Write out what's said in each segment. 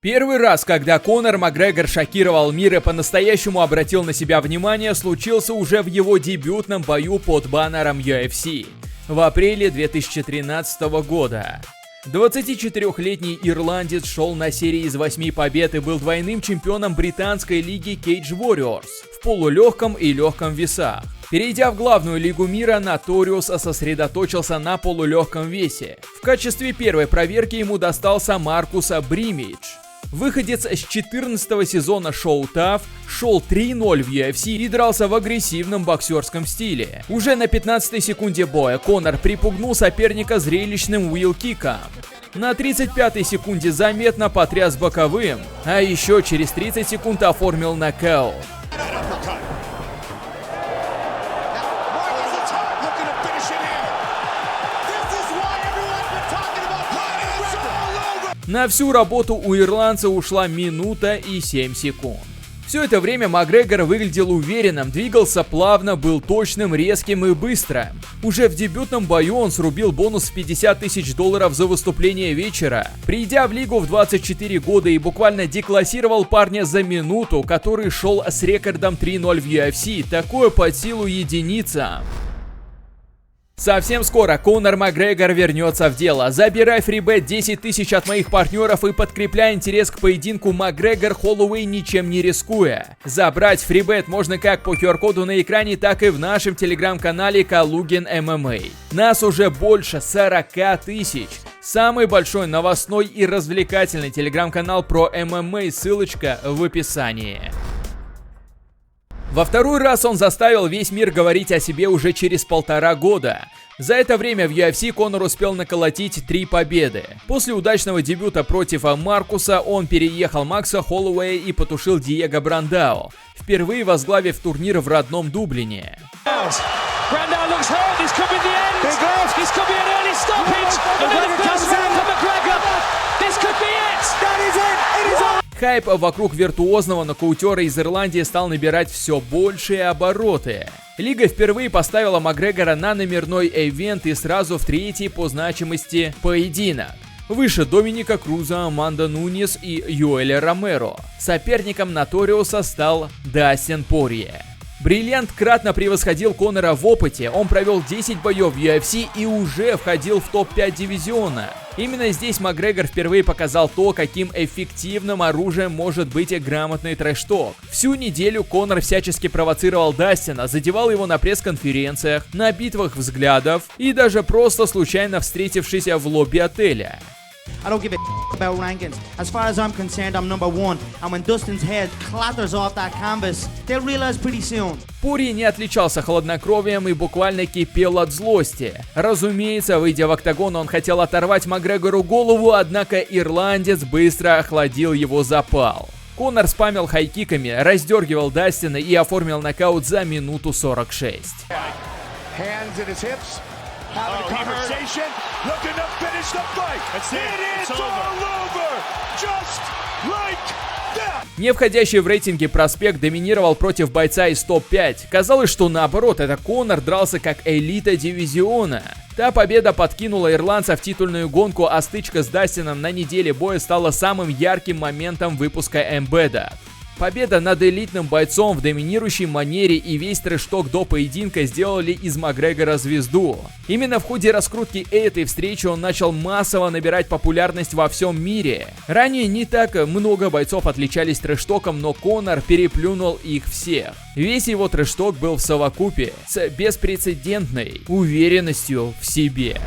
Первый раз, когда Конор Макгрегор шокировал мир и по-настоящему обратил на себя внимание, случился уже в его дебютном бою под баннером UFC в апреле 2013 года. 24-летний ирландец шел на серии из 8 побед и был двойным чемпионом британской лиги Cage Warriors в полулегком и легком весах. Перейдя в главную лигу мира, Notorious сосредоточился на полулегком весе. В качестве первой проверки ему достался Маркус Бримидж. Выходец с 14-го сезона шоу TUF шел 3-0 в UFC и дрался в агрессивном боксерском стиле. Уже на 15-й секунде боя Конор припугнул соперника зрелищным уилл-киком. На 35-й секунде заметно потряс боковым, а еще через 30 секунд оформил нокаут. На всю работу у ирландца ушла минута и 7 секунд. Все это время Макгрегор выглядел уверенным, двигался плавно, был точным, резким и быстрым. Уже в дебютном бою он срубил бонус в $50 тысяч за выступление вечера, придя в лигу в 24 года и буквально деклассировал парня за минуту, который шел с рекордом 3-0 в UFC, такое под силу единицам. Совсем скоро Конор Макгрегор вернется в дело. Забирай фрибет 10 тысяч от моих партнеров и подкрепляй интерес к поединку Макгрегор-Холлоуэй, ничем не рискуя. Забрать фрибет можно как по QR-коду на экране, так и в нашем телеграм-канале Калугин ММА. Нас уже больше 40 тысяч. Самый большой новостной и развлекательный телеграм-канал про ММА, ссылочка в описании. Во второй раз он заставил весь мир говорить о себе уже через 1,5 года. За это время в UFC Конор успел наколотить 3 победы. После удачного дебюта против Маркуса он переехал Макса Холлоуэя и потушил Диего Брандау, впервые возглавив турнир в родном Дублине. Хайп вокруг виртуозного нокаутера из Ирландии стал набирать все большие обороты. Лига впервые поставила Макгрегора на номерной ивент и сразу в 3-й по значимости поединок. Выше Доминика Круза, Аманда Нунес и Йоэля Ромеро. Соперником Notorious стал Дастин Порье. Бриллиант кратно превосходил Конора в опыте, он провел 10 боев в UFC и уже входил в топ-5 дивизиона. Именно здесь Макгрегор впервые показал то, каким эффективным оружием может быть грамотный трэш-ток. Всю неделю Конор всячески провоцировал Дастина, задевал его на пресс-конференциях, на битвах взглядов и даже просто случайно встретившись в лобби отеля. I don't give a about rankings. As far as I'm concerned, I'm number 1. And when Dustin's head clatters off that canvas, they'll realize pretty soon. Порье не отличался хладнокровием и буквально кипел от злости. Разумеется, выйдя в октагон, он хотел оторвать Макгрегору голову, однако ирландец быстро охладил его запал. Конор спамил хайкиками, раздергивал Дастина и оформил нокаут за минуту 46. Having a conversation, looking to finish the fight. It is all over, just like that. Не входящий в рейтинги проспект доминировал против бойца из топ-5. Казалось, что наоборот, это Конор дрался как элита дивизиона. Та победа подкинула ирландца в титульную гонку, а стычка с Дастином на неделе боя стала самым ярким моментом выпуска Embedded. Победа над элитным бойцом в доминирующей манере и весь трэш-ток до поединка сделали из Макгрегора звезду. Именно в ходе раскрутки этой встречи он начал массово набирать популярность во всем мире. Ранее не так много бойцов отличались трэш-током, но Конор переплюнул их всех. Весь его трэш-ток был в совокупе с беспрецедентной уверенностью в себе.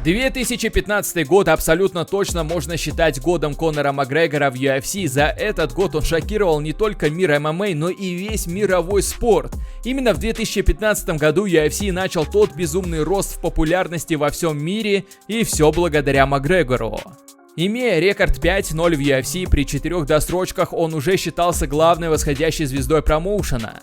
2015 год абсолютно точно можно считать годом Конора Макгрегора в UFC. За этот год он шокировал не только мир ММА, но и весь мировой спорт. Именно в 2015 году UFC начал тот безумный рост в популярности во всем мире, и все благодаря Макгрегору. Имея рекорд 5-0 в UFC, при 4 досрочках он уже считался главной восходящей звездой промоушена.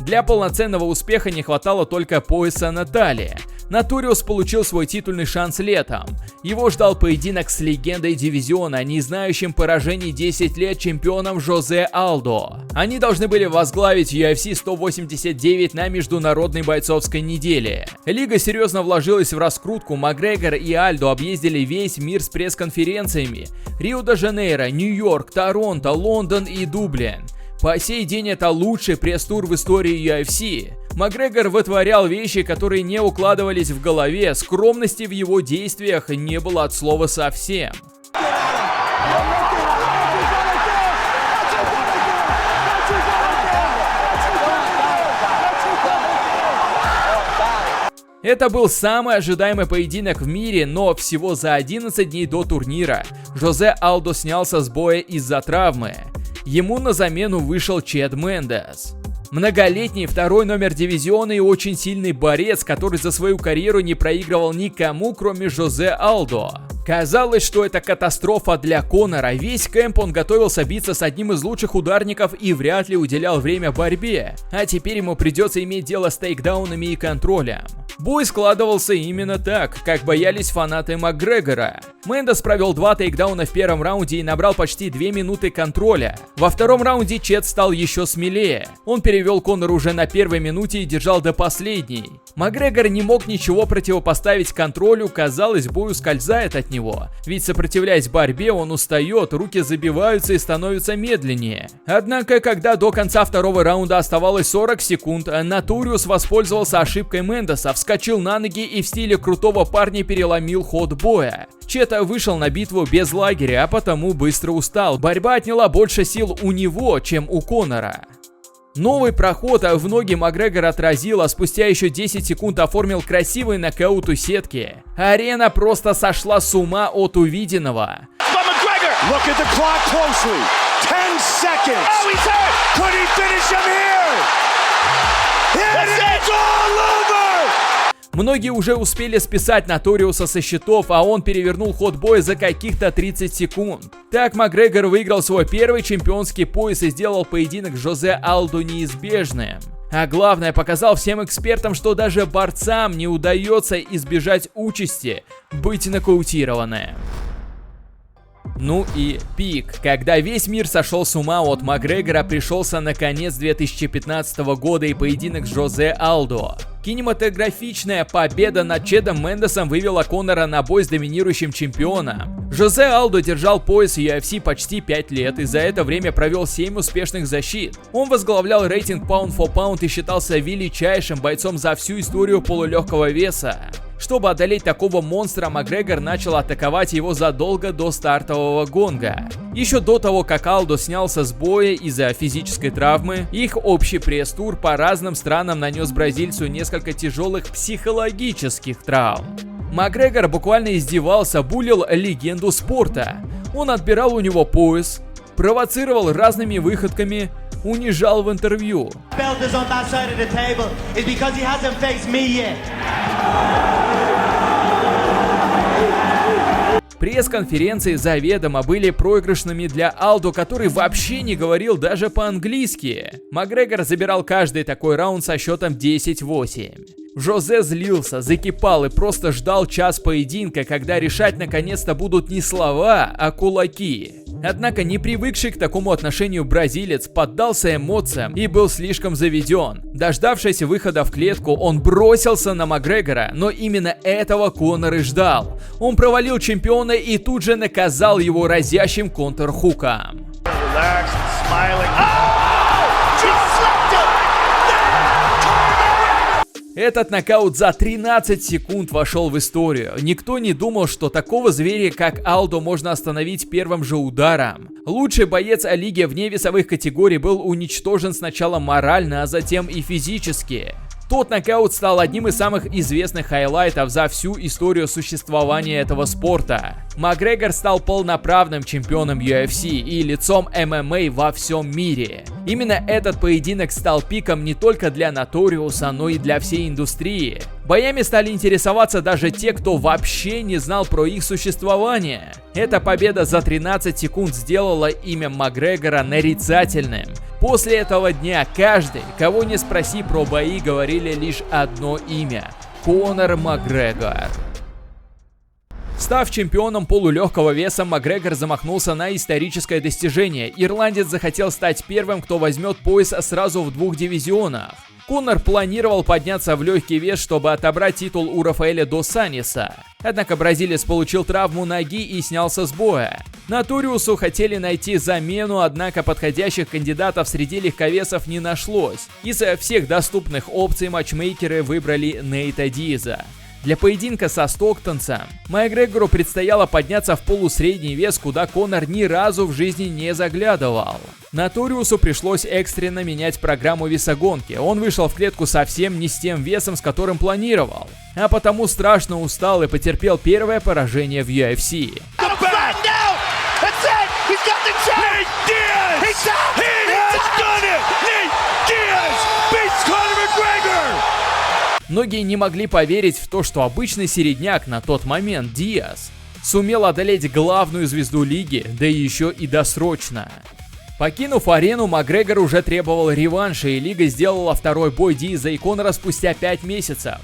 Для полноценного успеха не хватало только пояса на талии. Ноториус получил свой титульный шанс летом. Его ждал поединок с легендой дивизиона, не знающим поражений 10 лет чемпионом Жозе Алдо. Они должны были возглавить UFC 189 на международной бойцовской неделе. Лига серьезно вложилась в раскрутку, Макгрегор и Альдо объездили весь мир с пресс-конференциями. Рио-де-Жанейро, Нью-Йорк, Торонто, Лондон и Дублин. По сей день это лучший пресс-тур в истории UFC. Макгрегор вытворял вещи, которые не укладывались в голове, скромности в его действиях не было от слова совсем. Это был самый ожидаемый поединок в мире, но всего за 11 дней до турнира Жозе Алдо снялся с боя из-за травмы. Ему на замену вышел Чед Мендес. Многолетний второй номер дивизиона и очень сильный борец, который за свою карьеру не проигрывал никому, кроме Жозе Алдо. Казалось, что это катастрофа для Конора. Весь кэмп он готовился биться с одним из лучших ударников и вряд ли уделял время борьбе. А теперь ему придется иметь дело с тейкдаунами и контролем. Бой складывался именно так, как боялись фанаты Макгрегора. Мендес провел 2 тейкдауна в первом раунде и набрал почти 2 минуты контроля. Во втором раунде Чед стал еще смелее. Он перевел Конора уже на первой минуте и держал до последней. Макгрегор не мог ничего противопоставить контролю, казалось, бой ускользает от него. Ведь сопротивляясь борьбе, он устает, руки забиваются и становятся медленнее. Однако, когда до конца второго раунда оставалось 40 секунд, Ноториус воспользовался ошибкой Мендеса, вскочил на ноги и в стиле крутого парня переломил ход боя. Чед вышел на битву без лагеря, а потому быстро устал. Борьба отняла больше сил у него, чем у Конора. Новый проход в ноги Макгрегор отразил, а спустя еще 10 секунд оформил красивый нокаут у сетки. Арена просто сошла с ума от увиденного. Многие уже успели списать Ноториуса со счетов, а он перевернул ход боя за каких-то 30 секунд. Так Макгрегор выиграл свой первый чемпионский пояс и сделал поединок с Жозе Алдо неизбежным. А главное, показал всем экспертам, что даже борцам не удается избежать участи быть нокаутированным. Ну и пик. Когда весь мир сошел с ума от Макгрегора, пришелся на конец 2015 года и поединок с Жозе Алдо. Кинематографичная победа над Чедом Мендесом вывела Конора на бой с доминирующим чемпионом. Жозе Алдо держал пояс UFC почти 5 лет и за это время провел 7 успешных защит. Он возглавлял рейтинг Pound for Pound и считался величайшим бойцом за всю историю полулегкого веса. Чтобы одолеть такого монстра, Макгрегор начал атаковать его задолго до стартового гонга. Еще до того, как Алдо снялся с боя из-за физической травмы, их общий пресс-тур по разным странам нанес бразильцу несколько тяжелых психологических травм. Макгрегор буквально издевался, булил легенду спорта. Он отбирал у него пояс, провоцировал разными выходками, унижал в интервью. Пресс-конференции заведомо были проигрышными для Алдо, который вообще не говорил даже по-английски. Макгрегор забирал каждый такой раунд со счетом 10-8. Жозе злился, закипал и просто ждал час поединка, когда решать наконец-то будут не слова, а кулаки. Однако не привыкший к такому отношению бразилец поддался эмоциям и был слишком заведен. Дождавшись выхода в клетку, он бросился на Макгрегора, но именно этого Конор и ждал. Он провалил чемпиона и тут же наказал его разящим контрхуком. Этот нокаут за 13 секунд вошел в историю. Никто не думал, что такого зверя, как Алдо, можно остановить первым же ударом. Лучший боец лиги вне весовых категорий был уничтожен сначала морально, а затем и физически. Тот нокаут стал одним из самых известных хайлайтов за всю историю существования этого спорта. Макгрегор стал полноправным чемпионом UFC и лицом ММА во всем мире. Именно этот поединок стал пиком не только для Ноториуса, но и для всей индустрии. Боями стали интересоваться даже те, кто вообще не знал про их существование. Эта победа за 13 секунд сделала имя Макгрегора нарицательным. После этого дня каждый, кого не спроси про бои, говорили лишь одно имя – Конор Макгрегор. Став чемпионом полулегкого веса, Макгрегор замахнулся на историческое достижение. Ирландец захотел стать первым, кто возьмет пояс сразу в 2 дивизионах. Конор планировал подняться в легкий вес, чтобы отобрать титул у Рафаэля дос Аньоса. Однако бразилец получил травму ноги и снялся с боя. Ноториусу хотели найти замену, однако подходящих кандидатов среди легковесов не нашлось. Из всех доступных опций матчмейкеры выбрали Нейта Диаза. Для поединка со стоктонцем Макгрегору предстояло подняться в полусредний вес, куда Конор ни разу в жизни не заглядывал. Ноториусу пришлось экстренно менять программу весогонки. Он вышел в клетку совсем не с тем весом, с которым планировал, а потому страшно устал и потерпел первое поражение в UFC. Многие не могли поверить в то, что обычный середняк на тот момент Диаз сумел одолеть главную звезду лиги, да и еще и досрочно. Покинув арену, Макгрегор уже требовал реванша, и лига сделала второй бой Диаза и Конора спустя 5 месяцев.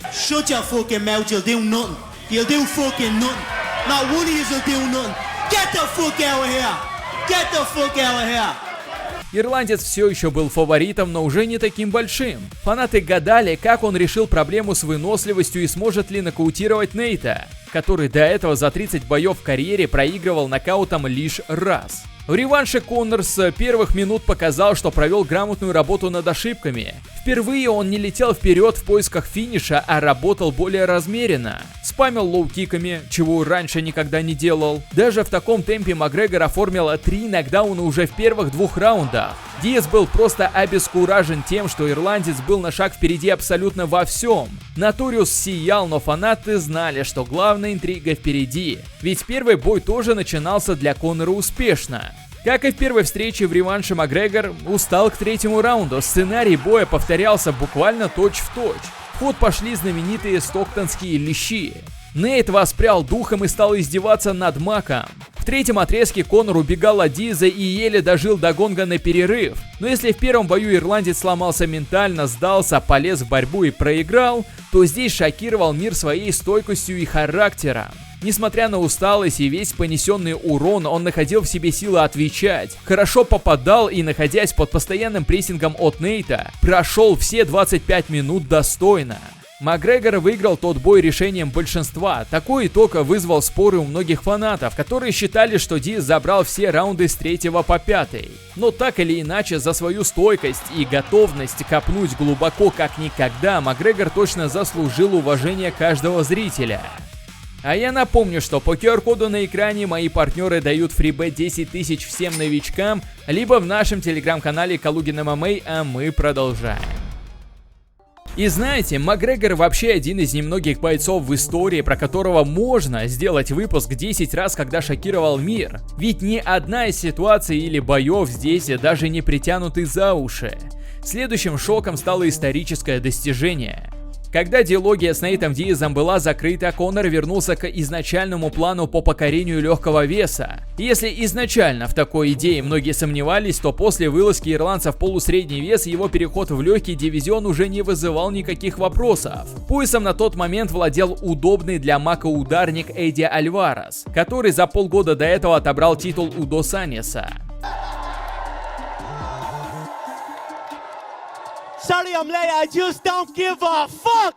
Ирландец все еще был фаворитом, но уже не таким большим. Фанаты гадали, как он решил проблему с выносливостью и сможет ли нокаутировать Нейта, который до этого за 30 боев в карьере проигрывал нокаутом лишь раз. В реванше Конор с первых минут показал, что провел грамотную работу над ошибками. Впервые он не летел вперед в поисках финиша, а работал более размеренно. Спамил лоу-киками, чего раньше никогда не делал. Даже в таком темпе Макгрегор оформил 3 нокдауна уже в первых 2 раундах. Диаз был просто обескуражен тем, что ирландец был на шаг впереди абсолютно во всем. Ноториус сиял, но фанаты знали, что главная интрига впереди. Ведь первый бой тоже начинался для Конора успешно. Как и в первой встрече в реванше, Макгрегор устал к 3-му раунду. Сценарий боя повторялся буквально точь-в-точь. В ход пошли знаменитые стоктонские лещи. Нейт воспрял духом и стал издеваться над Маком. В 3-м отрезке Конор убегал от Диаза и еле дожил до гонга на перерыв. Но если в первом бою ирландец сломался ментально, сдался, полез в борьбу и проиграл, то здесь шокировал мир своей стойкостью и характером. Несмотря на усталость и весь понесенный урон, он находил в себе силы отвечать, хорошо попадал и, находясь под постоянным прессингом от Нейта, прошел все 25 минут достойно. Макгрегор выиграл тот бой решением большинства. Такой итог вызвал споры у многих фанатов, которые считали, что Диаз забрал все раунды с 3-го по 5-й. Но так или иначе, за свою стойкость и готовность копнуть глубоко как никогда, Макгрегор точно заслужил уважение каждого зрителя. А я напомню, что по QR-коду на экране мои партнеры дают фрибет 10 тысяч всем новичкам, либо в нашем телеграм-канале Калугин ММА, а мы продолжаем. И знаете, Макгрегор вообще один из немногих бойцов в истории, про которого можно сделать выпуск 10 раз, когда шокировал мир. Ведь ни одна из ситуаций или боев здесь даже не притянуты за уши. Следующим шоком стало историческое достижение. Когда диалогия с Нейтом Диазом была закрыта, Конор вернулся к изначальному плану по покорению легкого веса. Если изначально в такой идее многие сомневались, то после вылазки ирландца в полусредний вес его переход в легкий дивизион уже не вызывал никаких вопросов. Поясом на тот момент владел удобный для Мака ударник Эдди Альварес, который за полгода до этого отобрал титул у дос Аньоса. Sorry I'm late, I just don't give a fuck!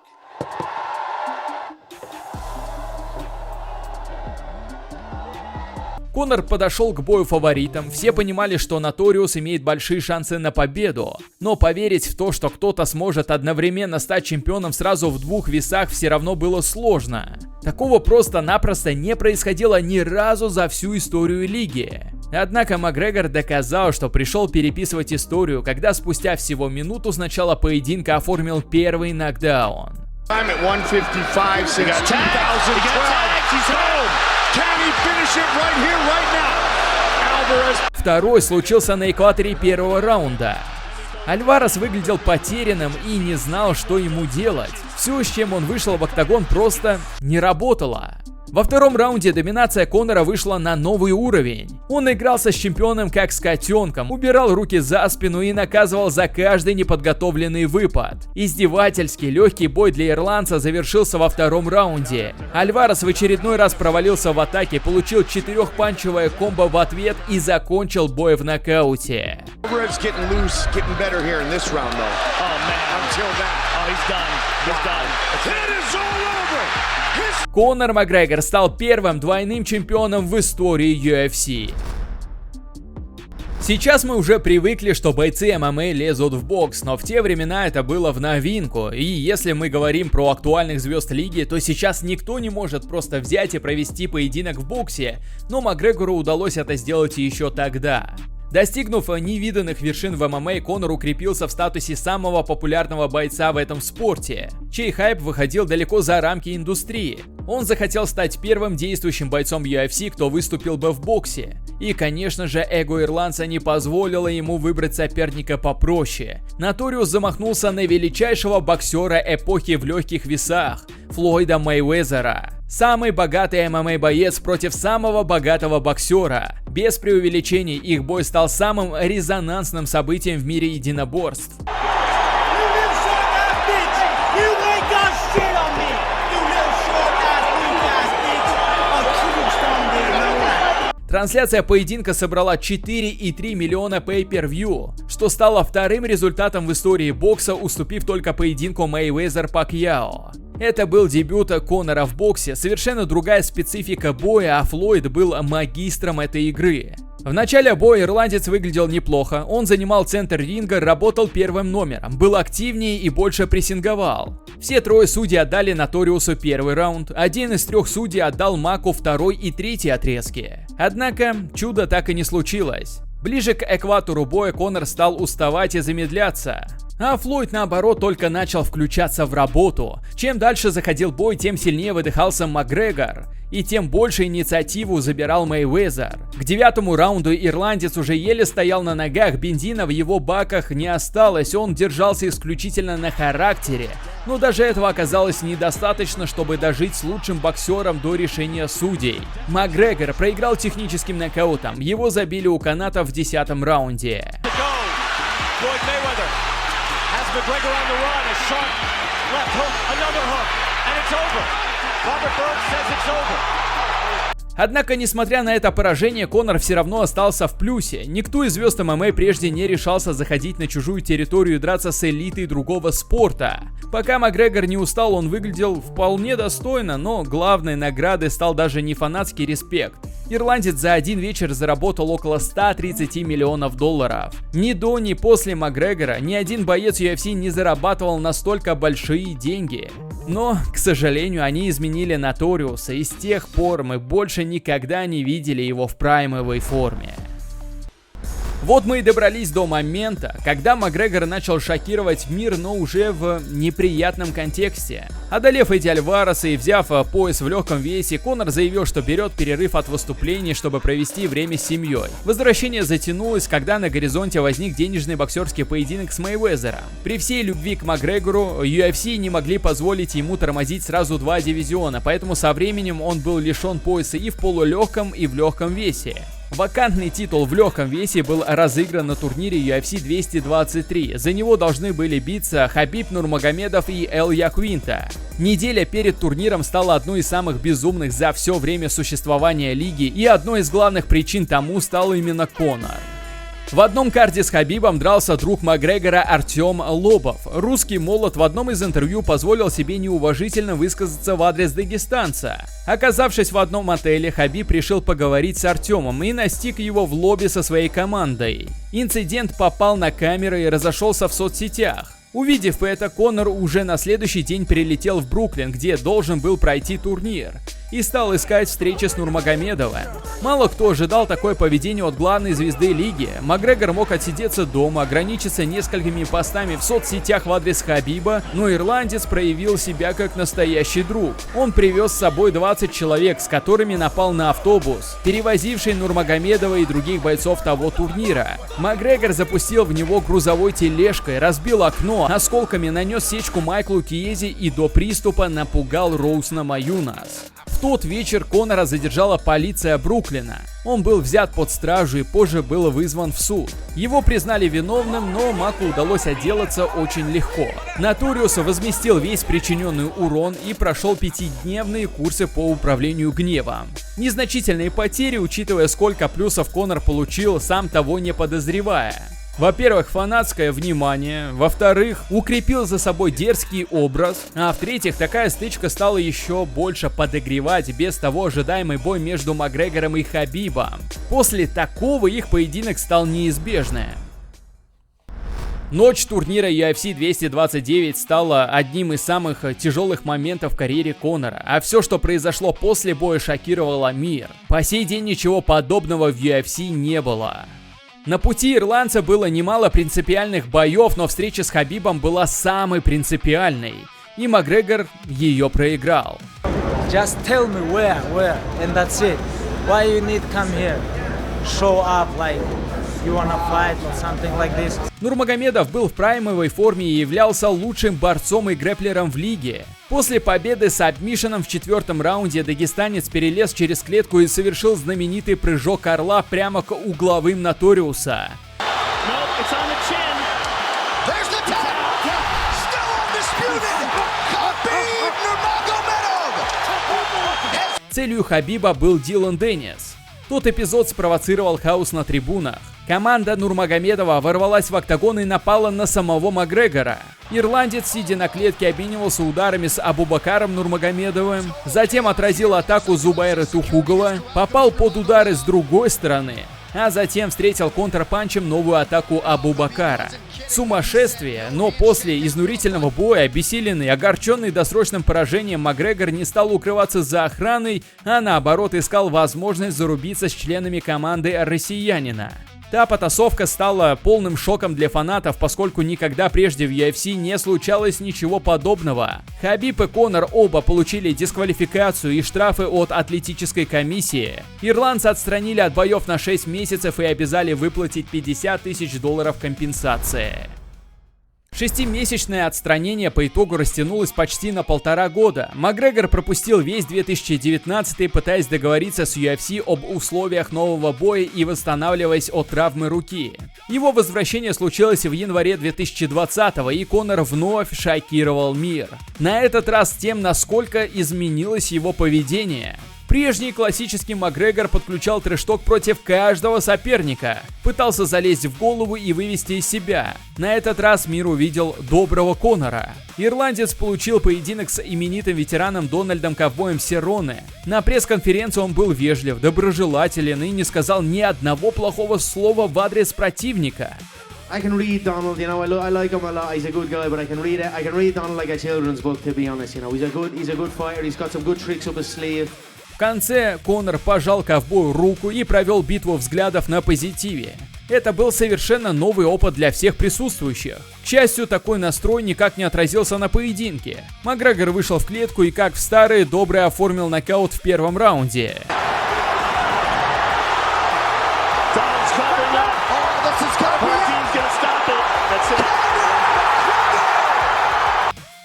Конор подошел к бою фаворитом, все понимали, что Ноториус имеет большие шансы на победу. Но поверить в то, что кто-то сможет одновременно стать чемпионом сразу в 2 весах, все равно было сложно. Такого просто-напросто не происходило ни разу за всю историю лиги. Однако Макгрегор доказал, что пришел переписывать историю, когда спустя всего минуту с начала поединка оформил первый нокдаун. Второй случился на экваторе первого раунда. Альварес выглядел потерянным и не знал, что ему делать. Все, с чем он вышел в октагон, просто не работало. Во втором раунде доминация Конора вышла на новый уровень. Он игрался с чемпионом как с котенком, убирал руки за спину и наказывал за каждый неподготовленный выпад. Издевательский легкий бой для ирландца завершился во втором раунде. Альварес в очередной раз провалился в атаке, получил 4-панчевое комбо в ответ и закончил бой в нокауте. Конор Макгрегор стал первым двойным чемпионом в истории UFC. Сейчас мы уже привыкли, что бойцы ММА лезут в бокс, но в те времена это было в новинку. И если мы говорим про актуальных звезд лиги, то сейчас никто не может просто взять и провести поединок в боксе, но Макгрегору удалось это сделать еще тогда. Достигнув невиданных вершин в ММА, Конор укрепился в статусе самого популярного бойца в этом спорте, чей хайп выходил далеко за рамки индустрии. Он захотел стать первым действующим бойцом UFC, кто выступил бы в боксе. И, конечно же, эго ирландца не позволило ему выбрать соперника попроще. Ноториус замахнулся на величайшего боксера эпохи в легких весах – Флойда Мейвезера. Самый богатый ММА-боец против самого богатого боксера. Без преувеличений, их бой стал самым резонансным событием в мире единоборств. Трансляция поединка собрала 4,3 миллиона pay-per-view, что стало вторым результатом в истории бокса, уступив только поединку Мейвезер-Пакьяо. Это был дебют Конора в боксе, совершенно другая специфика боя, а Флойд был магистром этой игры. В начале боя ирландец выглядел неплохо, он занимал центр ринга, работал первым номером, был активнее и больше прессинговал. Все трое судей отдали Ноториусу первый раунд, один из трех судей отдал Маку второй и третий отрезки. Однако чудо так и не случилось. Ближе к экватору боя Конор стал уставать и замедляться. А Флойд, наоборот, только начал включаться в работу. Чем дальше заходил бой, тем сильнее выдыхался Макгрегор. И тем больше инициативу забирал Мейвезер. К 9-му раунду ирландец уже еле стоял на ногах, бензина в его баках не осталось, он держался исключительно на характере. Но даже этого оказалось недостаточно, чтобы дожить с лучшим боксером до решения судей. Макгрегор проиграл техническим нокаутом, его забили у каната в 10-м раунде. McGregor on the run, a sharp left hook, another hook, and it's over. Robert Burns says it's over. Однако, несмотря на это поражение, Конор все равно остался в плюсе. Никто из звезд ММА прежде не решался заходить на чужую территорию и драться с элитой другого спорта. Пока Макгрегор не устал, он выглядел вполне достойно, но главной наградой стал даже не фанатский респект. Ирландец за один вечер заработал около 130 миллионов долларов. Ни до, ни после Макгрегора ни один боец UFC не зарабатывал настолько большие деньги. Но, к сожалению, они изменили Ноториуса, и с тех пор мы больше никогда не видели его в праймовой форме. Вот мы и добрались до момента, когда Макгрегор начал шокировать мир, но уже в неприятном контексте. Одолев Эдди Альвареса и взяв пояс в легком весе, Конор заявил, что берет перерыв от выступлений, чтобы провести время с семьей. Возвращение затянулось, когда на горизонте возник денежный боксерский поединок с Мейвезером. При всей любви к Макгрегору, UFC не могли позволить ему тормозить сразу два дивизиона, поэтому со временем он был лишен пояса и в полулегком, и в легком весе. Вакантный титул в легком весе был разыгран на турнире UFC 223. За него должны были биться Хабиб Нурмагомедов и Эл Якуинта. Неделя перед турниром стала одной из самых безумных за все время существования лиги, и одной из главных причин тому стал именно Конор. В одном карде с Хабибом дрался друг Макгрегора Артем Лобов. Русский молот в одном из интервью позволил себе неуважительно высказаться в адрес дагестанца. Оказавшись в одном отеле, Хабиб решил поговорить с Артемом и настиг его в лобби со своей командой. Инцидент попал на камеры и разошелся в соцсетях. Увидев это, Конор уже на следующий день прилетел в Бруклин, где должен был пройти турнир, и стал искать встречи с Нурмагомедовым. Мало кто ожидал такое поведение от главной звезды лиги. Макгрегор мог отсидеться дома, ограничиться несколькими постами в соцсетях в адрес Хабиба, но ирландец проявил себя как настоящий друг. Он привез с собой 20 человек, с которыми напал на автобус, перевозивший Нурмагомедова и других бойцов того турнира. Макгрегор запустил в него грузовой тележкой, разбил окно, осколками нанес сечку Майклу Киези и до приступа напугал Роуз Намаюнас. В В тот вечер Конора задержала полиция Бруклина. Он был взят под стражу и позже был вызван в суд. Его признали виновным, но Маку удалось отделаться очень легко. Ноториус возместил весь причиненный урон и прошел 5-дневные курсы по управлению гневом. Незначительные потери, учитывая, сколько плюсов Конор получил, сам того не подозревая. Во-первых, фанатское внимание, во-вторых, укрепил за собой дерзкий образ, а в-третьих, такая стычка стала еще больше подогревать без того ожидаемый бой между Макгрегором и Хабибом. После такого их поединок стал неизбежным. Ночь турнира UFC 229 стала одним из самых тяжелых моментов в карьере Конора, а все, что произошло после боя, шокировало мир. По сей день ничего подобного в UFC не было. На пути ирландца было немало принципиальных боев, но встреча с Хабибом была самой принципиальной, и Макгрегор ее проиграл. Just tell me where, and that's it. Why you need come here, show up like you wanna fight or something like this. Нурмагомедов был в праймовой форме и являлся лучшим борцом и грэпплером в лиге. После победы с сабмишеном в 4-м раунде дагестанец перелез через клетку и совершил знаменитый прыжок орла прямо к угловым Ноториуса. Целью Хабиба был Дилан Деннис. Тот эпизод спровоцировал хаос на трибунах. Команда Нурмагомедова ворвалась в октагон и напала на самого Макгрегора. Ирландец, сидя на клетке, обменивался ударами с Абубакаром Нурмагомедовым, затем отразил атаку Зубайра Тухугова, попал под удары с другой стороны, а затем встретил контрпанчем новую атаку Абубакара. Сумасшествие, но после изнурительного боя, обессиленный, огорченный досрочным поражением, Макгрегор не стал укрываться за охраной, а наоборот искал возможность зарубиться с членами команды россиянина. Та потасовка стала полным шоком для фанатов, поскольку никогда прежде в UFC не случалось ничего подобного. Хабиб и Конор оба получили дисквалификацию и штрафы от атлетической комиссии. Ирландца отстранили от боев на 6 месяцев и обязали выплатить $50 000 компенсации. 6-месячное отстранение по итогу растянулось почти на 1,5 года. Макгрегор пропустил весь 2019, пытаясь договориться с UFC об условиях нового боя и восстанавливаясь от травмы руки. Его возвращение случилось в январе 2020, и Конор вновь шокировал мир. На этот раз тем, насколько изменилось его поведение. Прежний классический Макгрегор подключал трэш-ток против каждого соперника, пытался залезть в голову и вывести из себя. На этот раз мир увидел доброго Конора. Ирландец получил поединок с именитым ветераном Дональдом Ковбоем Серроне. На пресс-конференции он был вежлив, доброжелателен и не сказал ни одного плохого слова в адрес противника. I can read Donald, you know, I like him a lot. He's a good guy, but I can read Donald like a children's book, to be honest. You know, he's a good fighter. He's got some good tricks up his sleeve. В конце Конор пожал ковбою руку и провел битву взглядов на позитиве. Это был совершенно новый опыт для всех присутствующих. К счастью, такой настрой никак не отразился на поединке. Макгрегор вышел в клетку и, как в старые добрые, оформил нокаут в 1-м раунде.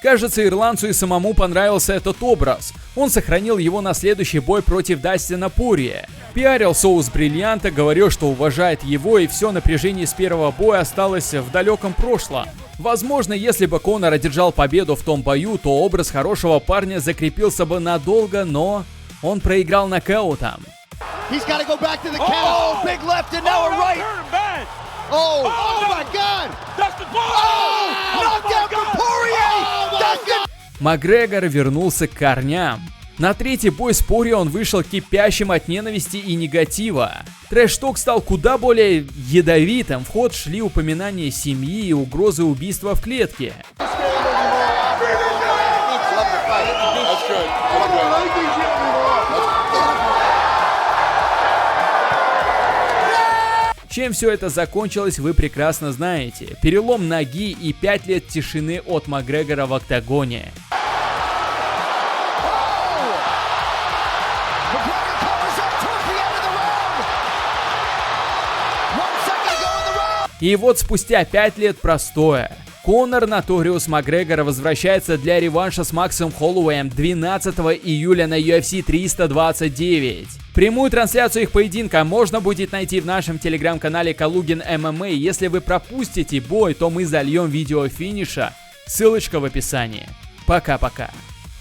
Кажется, ирландцу и самому понравился этот образ. Он сохранил его на следующий бой против Дастина Порье. Пиарил соус бриллианта, говорил, что уважает его, и все напряжение с первого боя осталось в далеком прошлом. Возможно, если бы Конор одержал победу в том бою, то образ хорошего парня закрепился бы надолго, но он проиграл нокаутом. Макгрегор вернулся к корням. На третий бой с Порье он вышел кипящим от ненависти и негатива. Трэш-ток стал куда более ядовитым, в ход шли упоминания семьи и угрозы убийства в клетке. Чем все это закончилось, вы прекрасно знаете. Перелом ноги и 5 лет тишины от Макгрегора в октагоне. И вот спустя 5 лет простоя Конор Notorious Макгрегор возвращается для реванша с Максом Холлоуэем 12 июля на UFC 329. Прямую трансляцию их поединка можно будет найти в нашем телеграм-канале Калугин ММА. Если вы пропустите бой, то мы зальем видео финиша. Ссылочка в описании. Пока-пока.